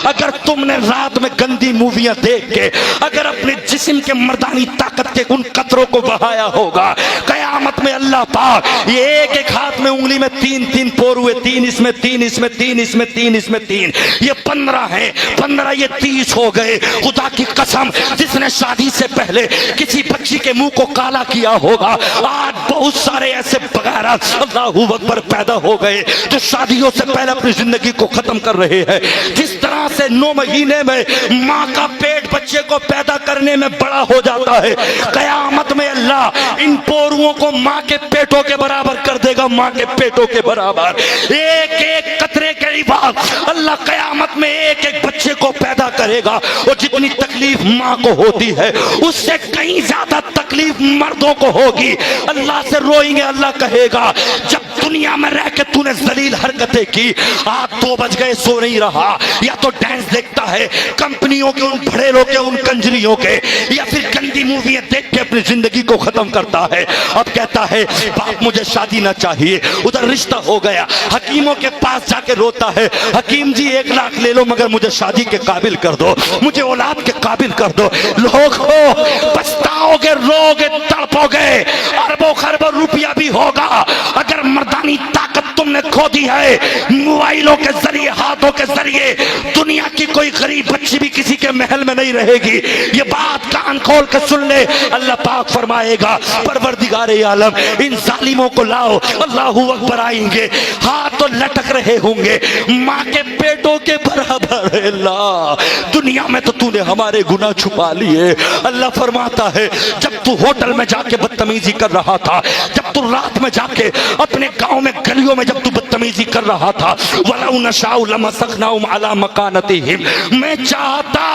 अगर तुमने रात में गंदी मूवियां देख के अगर अपने जिस्म के मर्दानी ताकत के उन कतरों को बहाया होगा, कयामत में अल्लाह पाक ये एक एक हाथ में उंगली में तीन तीन पोर हुए, तीन इसमें तीन इसमें तीन इसमें तीन इसमें तीन, ये 15 है, 15 ये 30 हो गए। खुदा की कसम, जिसने शादी से पहले किसी बच्ची के मुंह को काला किया होगा, आज बहुत सारे ऐसे बगैरा अल्लाहू अकबर पैदा हो गए जो शादियों से पहले अपनी जिंदगी को खत्म कर रहे हैं। जिस तरह से 9 महीने में माँ का पेट बच्चे को पैदा करने में बड़ा हो जाता है, कयामत में अल्लाह इन पोरुओं को माँ के पेटों के बराबर कर देगा, माँ के पेटों के बराबर। एक एक कतरे के बाद अल्लाह कयामत में एक एक बच्चे को पैदा करेगा, और जितनी तकलीफ माँ को होती है उससे कहीं ज्यादा तकलीफ मर्दों को होगी। अल्लाह से रोएंगे, अल्लाह कहेगा जब दुनिया में रह के तूने जलील हरकतें की, आज 2 बज गए सो नहीं रहा, या तो डांस देखता है कंपनियों के उन भड़ेलों के उन कंजरियों के, या फिर गंदी मूवियां देख के अपनी जिंदगी को खत्म करता है। अब कहता है बाप मुझे शादी ना चाहिए, उधर रिश्ता हो गया, हकीमों के पास जाके रोता है, हकीम जी 1 लाख ले लो मगर मुझे शादी के काबिल कर दो, मुझे औलाद के काबिल कर दो। लोग हो पछताओगे, रोगे, तड़पोगे, अरबों खरबों रुपया भी होगा, अगर मर्दानी ताकत तुमने खो दी है मोबाइलों के जरिए, हाथों के जरिए। दुनिया की कोई गरीब बच्ची भी किसी के महल में नहीं रहेगी, ये बात कान खोल कर सुन ले। अल्लाह पाक फरमाएगा परवरदिगारे आलम इन जालिमों को लाओ, अल्लाहू अकबर आएंगे, हाथ तो लटक रहे होंगे माँ के पेटों के बराबर। अल्लाह दुनिया में तो तूने हमारे गुनाह छुपा लिए। अल्लाह फरमाता है जब तू होटल में जाके बदतमीजी कर रहा था, जब तू रात में जाके अपने गांव में गलियों में जब तू बदतमीजी कर रहा था, वलौ नशाउ लमसखनाहुम अला मकानतिहिम, मैं चाहता,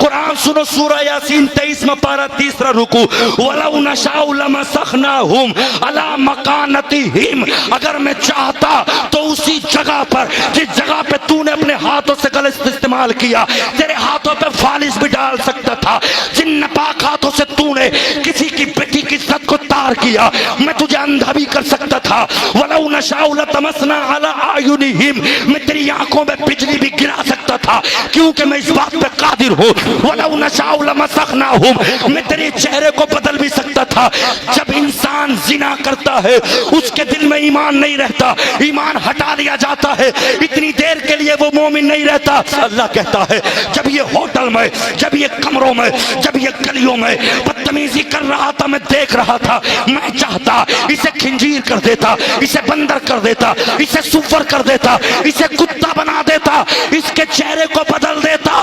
कुरान सुनो सूरह यासीन 23 में पारा 3 रुकू, वलौ नशाउ लमसखनाहुम अला मकानतिहिम, अगर मैं चाहता तो उसी जगह पर जिस जगह पे तूने अपने हाथों से गलत इस्तेमाल किया, तेरे हाथों पे फालिस भी डाल सकता था। जिन नापाक हाथों से तूने किसी की बेटी की इज्जत को तार किया, मैं तुझे अंधा भी कर सकता था। वलौ नशाउ लतमसना अला आयुनिहिम, मैं तेरी आंखों में बिजली भी गिरा सकता था, क्योंकि मैं इस बात पे कादिर हूँ। वलौ नशाउ लमसखनाहुम, मैं तेरे चेहरे को बदल भी सकता था। जब इंसान जिना करता है उसके दिल में ईमान नहीं रहता, ईमान हटा दिया जाता है, इतनी देर के लिए वो मोमिन नहीं रहता। अल्लाह कहता है जब ये होटल में, जब ये कमरों में, जब ये गलियों में बदतमीजी कर रहा था, मैं देख रहा था, मैं चाहता इसे खिंजीर कर देता, इसे बंदर कर देता, इसे सुअर कर देता, इसे कुत्ता बना देता, इसके चेहरे को बदल देता,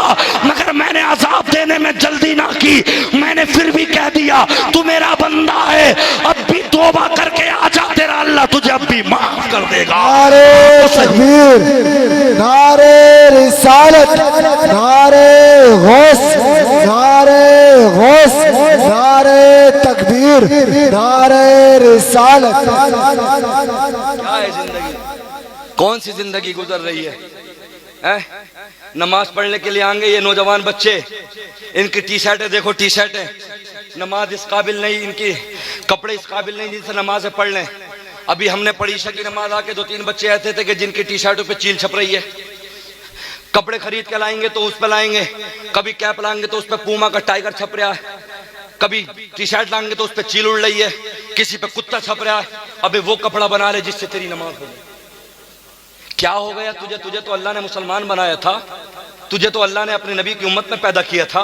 मगर मैंने अजाब देने में जल्दी ना की। मैंने फिर भी कह दिया तू मेरा बंदा है, अब भी तौबा करके आजा, तेरा अल्लाह तुझे अब भी माफ कर देगा। नारे तकबीर, नारे रिसालत, नारे गौस, नारे गौस, नारे तकबीर, नारे रिसालत। क्या है जिंदगी, कौन सी जिंदगी गुजर रही है? नमाज पढ़ने के लिए आएंगे ये नौजवान बच्चे, इनकी टी शर्टें देखो, टी शर्टें, नमाज इस काबिल नहीं, इनकी कपड़े इस काबिल नहीं जिनसे नमाजें पढ़ लें। अभी हमने पढ़ी ईशा की नमाज आके 2-3 बच्चे ऐसे थे कि जिनकी टी शर्टों पे चील छप रही है। कपड़े खरीद के लाएंगे तो उस पे लाएंगे, कभी कैप लाएंगे तो उस पे पूमा का टाइगर छप रहा है, कभी टी शर्ट लाएंगे तो उस पे चील उड़ रही है, किसी पे कुत्ता छप रहा है। अबे वो कपड़ा बना ले जिससे तेरी नमाज हो। क्या हो गया तुझे? तुझे तो अल्लाह ने मुसलमान बनाया था, तुझे तो अल्लाह ने अपने नबी की उम्मत में पैदा किया था।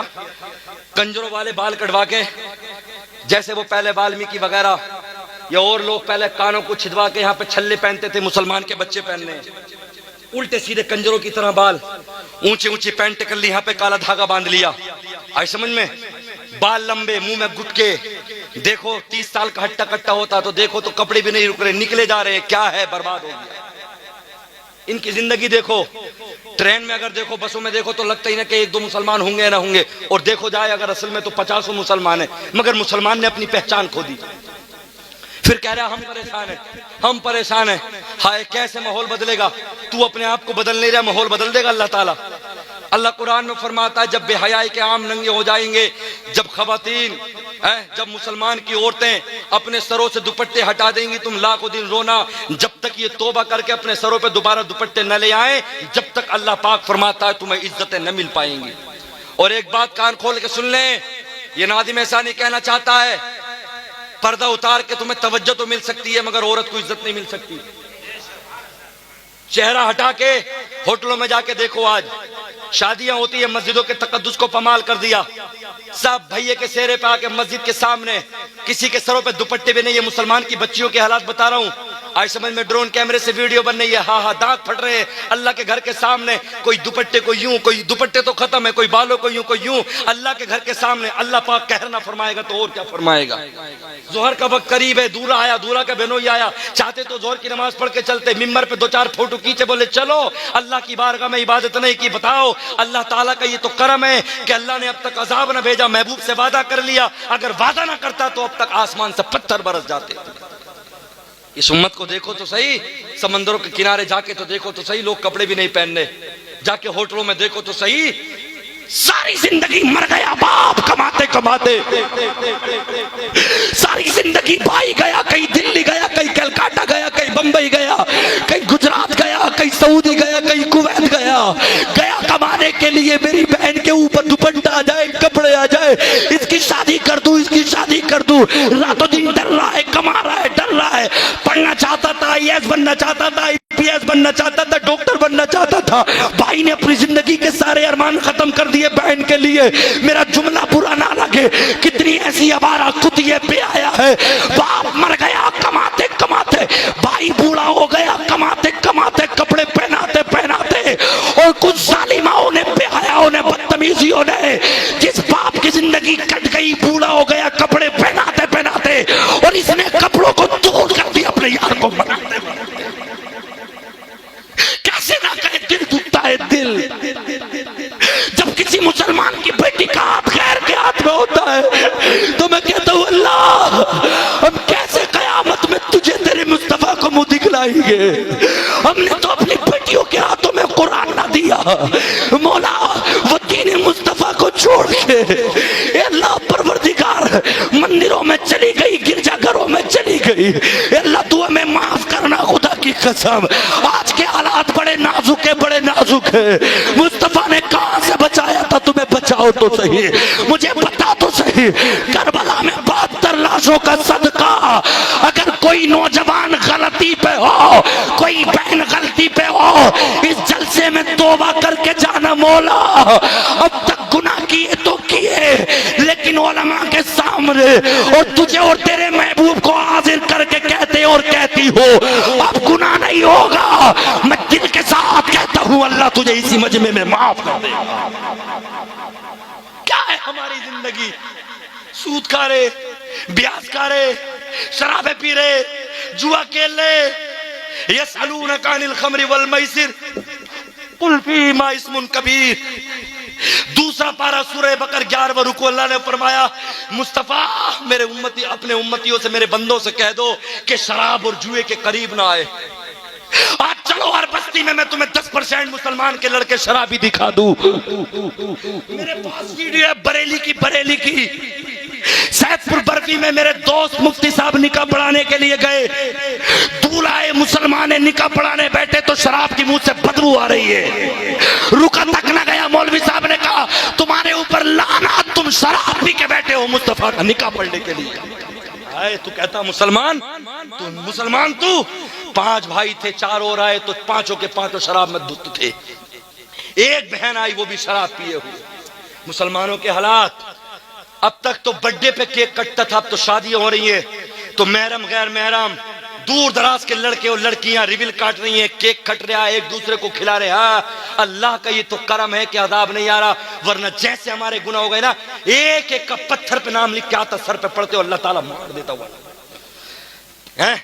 कंजरों वाले बाल कटवा के, जैसे वो पहले वाल्मीकि वगैरह या और लोग पहले कानों को छिदवा के यहाँ पे छल्ले पहनते थे, मुसलमान के बच्चे पहनने उल्टे सीधे कंजरों की तरह बाल, ऊंची ऊंची पैंट कर ली, यहाँ पे काला धागा बांध लिया। आई समझ में? बाल लंबे, मुंह में गुटके, देखो 30 साल का हट्टा कट्टा होता तो देखो तो कपड़े भी नहीं रुक रहे, निकले जा रहे हैं। क्या है? बर्बाद हो गया इनकी जिंदगी। देखो ट्रेन में अगर देखो, बसों में देखो तो लगता ही ना कि 1-2 मुसलमान होंगे ना होंगे, और देखो जाए अगर असल में तो 50 मुसलमान है, मगर मुसलमान ने अपनी पहचान खो दी। फिर कह रहा हम परेशान हैं, हम परेशान हैं। हाय कैसे माहौल बदलेगा? तू अपने आप को बदल नहीं रहा, माहौल बदल देगा अल्लाह ताला। अल्लाह कुरान में फरमाता है जब बेहयाई के आम नंगे हो जाएंगे, जब खवातीन जब मुसलमान की औरतें अपने सरों से दुपट्टे हटा देंगी तुम लाखों दिन रोना, जब तक ये तौबा करके अपने सरों पे दोबारा दुपट्टे न ले आए, जब तक अल्लाह पाक फरमाता है तुम्हें इज्जतें न मिल पाएंगी। और एक बात कान खोल के सुन लें, ये नादिम एहसानी कहना चाहता है, पर्दा उतार के तुम्हें तवज्जो तो मिल सकती है मगर औरत को इज्जत नहीं मिल सकती। चेहरा हटा के होटलों में जाके देखो, आज शादियां होती है, मस्जिदों के तकद्दुस को पमाल कर दिया। सब भैया के सेहरे पे आके मस्जिद के सामने किसी के सरों पे दुपट्टे भी नहीं। ये मुसलमान की बच्चियों के हालात बता रहा हूँ। आज समझ में ड्रोन कैमरे से वीडियो बन रही है, हाँ हाँ दांत फट रहे हैं अल्लाह के घर के सामने। कोई दुपट्टे को यूं, कोई दुपट्टे तो खत्म है, कोई बालों को यूं, कोई यूं, अल्लाह के घर के सामने। अल्लाह पाक कहर ना फरमाएगा तो और क्या फरमाएगा। जोहर का वक्त करीब है, दूल्हा आया, दूल्हा का बहनोई आया, चाहते तो जोहर की नमाज पढ़ के चलते, मिंबर पे 2-4 फोटो खींचे, बोले चलो अल्लाह की बारगाह में इबादत नहीं की। बताओ अल्लाह ताला का ये तो करम है कि अल्लाह ने अब तक अजाब न भेजा, महबूब से वादा कर लिया, अगर वादा ना करता तो अब तक आसमान से पत्थर बरस जाते। इस उम्मत को देखो तो सही, समंदरों के किनारे जाके तो देखो तो सही, लोग कपड़े भी नहीं पहनने, जाके होटलों में देखो तो सही। सारी जिंदगी मर गया बाप कमाते कमाते, सारी जिंदगी भाई गया, कहीं दिल्ली गया, कहीं कलकत्ता गया, कहीं बंबई गया, कहीं गुजरात गया, कहीं सऊदी गया, कहीं कुवैत गया, गया कमाने के लिए। मेरी बहन के ऊपर दुपट्टा आ जाए, कपड़े आ जाए, इसकी शादी कर दूं, इसकी शादी कर दूं, रातों दिन डर रहा है, कमा रहा है, डर रहा है। पढ़ना चाहता था, IAS बनना चाहता था, IPS बनना चाहता था, डॉक्टर बनना चाहता था। भाई ने अपनी जिंदगी के सारे अरमान खत्म कर दिए बहन के लिए। मेरा जुमला बुरा ना लगे, कितनी ऐसी आवारा कुतिये पे आया है। बाप मर गया कमाते कमाते, भाई बूढ़ा हो गया कमाते कमाते, कपड़े पहनाते पहनाते, और कुछ जालिमाओं ने, बेहयाओं ने, बदतमीजियों ने, जिस बाप की जिंदगी कट गई, बूढ़ा हो गया कपड़े पहनाते पहनाते, और इसने कपड़ों को तोड़ कर दिया अपने यार को बनाते। कैसे ना कहे, दिल दुखता है दिल जब किसी मुसलमान की बेटी का हाथ गैर के हाथ में होता है। तो मैं कहता हूँ अल्लाह, हम कैसे कयामत में तुझे तेरे मुस्तफा को मुंह दिखलाएंगे। हमने तो अपनी बेटियों के हाथों में कुरान ना दिया मौला, वो दीन मुस्तफा को छोड़ के अल्लाह परवरदिगार मंदिरों में चली गई, गिरजाघरों में चली गई। अल्लाह तू हमें माफ करना खुदा की कसम। आज के हालात बड़े नाजुक है, बड़े नाजुक है। मुस्तफा ने कहां से बचाया था, तुम्हें बचाओ तो सही, मुझे बता तो सही। करबला में 72 लाशों का सदका, अगर कोई नौजवान गलती पे हो, कोई बहन गलती पे हो, इस जलसे में तौबा करके जाना मौला। अब तक गुनाह किए तो किए, लेकिन उलमा के सामने और तुझे और तेरे महबूब को हाजिर करके कहते और कहती हो अब गुनाह नहीं होगा। मैं दिल के साथ कहता हूं अल्लाह तुझे इसी मजमे में माफ कर दे। क्या है हमारी जिंदगी? सूद खा रहे, ब्याज खा रहे, शराबे पी रहे, जुआ खेल रहे। यसअलूनका अनिल खम्रि वल मैसिर कुल फीहिमा इस्मुन कबीर। दूसरा पारा सूरह बकर 11वां रुकू, अल्लाह ने फरमाया मुस्तफा मेरे उम्मती, अपने उम्मतियों से, मेरे बंदों से कह दो कि शराब और जुए के करीब ना आए। आज चलो हर बस्ती में मैं तुम्हें 10% मुसलमान के लड़के शराबी दिखा दूं। मेरे पास वीडियो है बरेली की सैदपुर बर्फी में मेरे दोस्त मुफ्ती साहब निकाह पढ़ाने के लिए गए। दूल्हा मुसलमान निकाह पढ़ाने बैठे तो शराब की मुंह से बदबू आ रही है। रुका तक न गया, मौलवी साहब ने कहा तुम्हारे ऊपर लानत, तुम शराब पी के बैठे हो मुस्तफा का निकाह पढ़ने के लिए। आए तू कहता मुसलमान, तू मुसलमान, तू 5 भाई थे, 4 और आए तो पांचों के पांचों शराब में धुत थे। एक बहन आई वो भी शराब पिए हुए। मुसलमानों के हालात, अब तक तो बर्थडे पे केक कटता था, अब तो शादियां हो रही है तो महरम गैर महरम, दूर दराज के लड़के और लड़कियां रिबिल काट रही हैं, केक कट रहा है, एक दूसरे को खिला रहे। हाँ अल्लाह का ये तो करम है कि अदाब नहीं आ रहा, वरना जैसे हमारे गुनाह हो गए ना, एक एक का पत्थर पे नाम लिख के आता, सर पे पड़ते हो अल्लाह ताला मार देता हुआ है।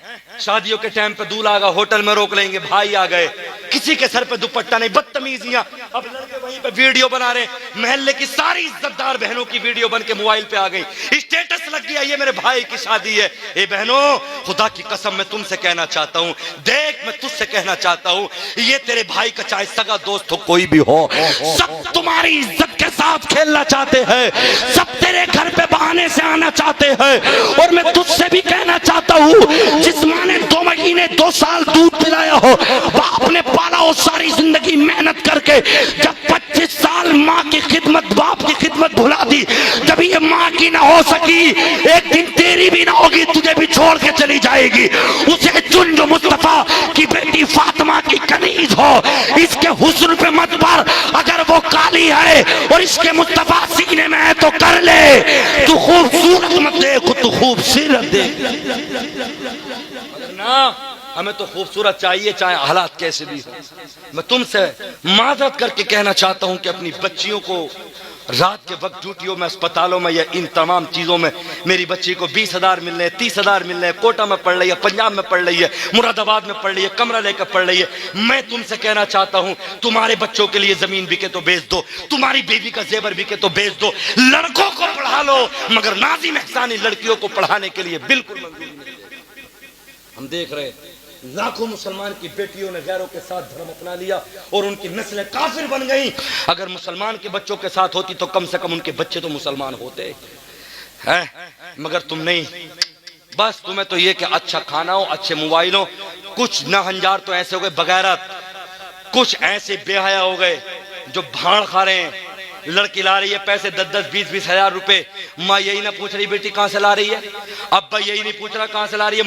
शादियों के टाइम पे दूल्हा आ गया, होटल में रोक लेंगे, भाई आ गए, किसी के सर पे दुपट्टा नहीं, बदतमीजियां। अब लड़के वहीं पे वीडियो बना रहे, महल्ले की सारी इज्जतदार बहनों की वीडियो बन के मोबाइल पे आ गई, स्टेटस लग गया ये मेरे भाई की शादी है। ए बहनों, खुदा की कसम मैं तुमसे कहना चाहता हूँ, देख मैं तुझसे कहना चाहता हूँ, ये तेरे भाई का चाहे सगा दोस्त हो कोई भी हो, सब तुम्हारी इज्जत के साथ खेलना चाहते हैं, सब तेरे घर पे बहाने से आना चाहते हैं। और मैं तुझसे भी कहना चाहता हूँ, जिस माँ ने 2 महीने 2 साल दूध पिलाया हो, बाप ने पाला हो सारी जिंदगी मेहनत करके, जब 25 साल माँ की खिदमत बाप की खिदमत भुला दी, जब ये माँ की ना हो सकी, एक दिन तेरी भी ना होगी, तुझे भी छोड़ के चली जाएगी। उसे चुन जो मुस्तफा की बेटी फातिमा की कनीज हो, इसके हुस्न पे मत पर, अगर वो काली है और इसके मुस्तफा सीने में है तो कर ले। तू खूबसूरत मत देख, तू खूबसूरत देख ना। हमें तो खूबसूरत चाहिए, चाहे हालात कैसे भी हो। मैं तुमसे माजरत करके कहना चाहता हूं कि अपनी बच्चियों को रात के वक्त ड्यूटियों में, अस्पतालों में या इन तमाम चीजों में, मेरी बच्ची को 20,000 मिल रहे हैं, 30,000 मिल रहे हैं, कोटा में पढ़ रही है, पंजाब में पढ़ रही है, मुरादाबाद में पढ़ रही है, कमरा लेकर पढ़ रही है। मैं तुमसे कहना चाहता हूं, तुम्हारे बच्चों के लिए जमीन बिके तो बेच दो, तुम्हारी बेबी का जेवर बिके तो बेच दो, लड़कों को पढ़ा लो, मगर नाज़िम एहसानी लड़कियों को पढ़ाने के लिए बिल्कुल मंजूर नहीं। हम देख रहे हैं लाखों मुसलमान की बेटियों ने गैरों के साथ धर्म अपना लिया और उनकी नस्लें काफिर बन गई। अगर मुसलमान के बच्चों के साथ होती तो कम से कम उनके बच्चे तो मुसलमान होते हैं, मगर तुम नहीं। बस तुम्हें तो ये कि अच्छा खाना हो, अच्छे मोबाइल हो। कुछ नाहंजार तो ऐसे हो गए बगैरत, कुछ ऐसे बेहया हो गए जो भाड़ खा रहे हैं। लड़की ला रही है पैसे 10-10, 20-20 हजार रुपए, माँ यही ना पूछ रही बेटी कहां से ला रही है, अब्बा यही नहीं पूछ रहा कहां से ला रही है।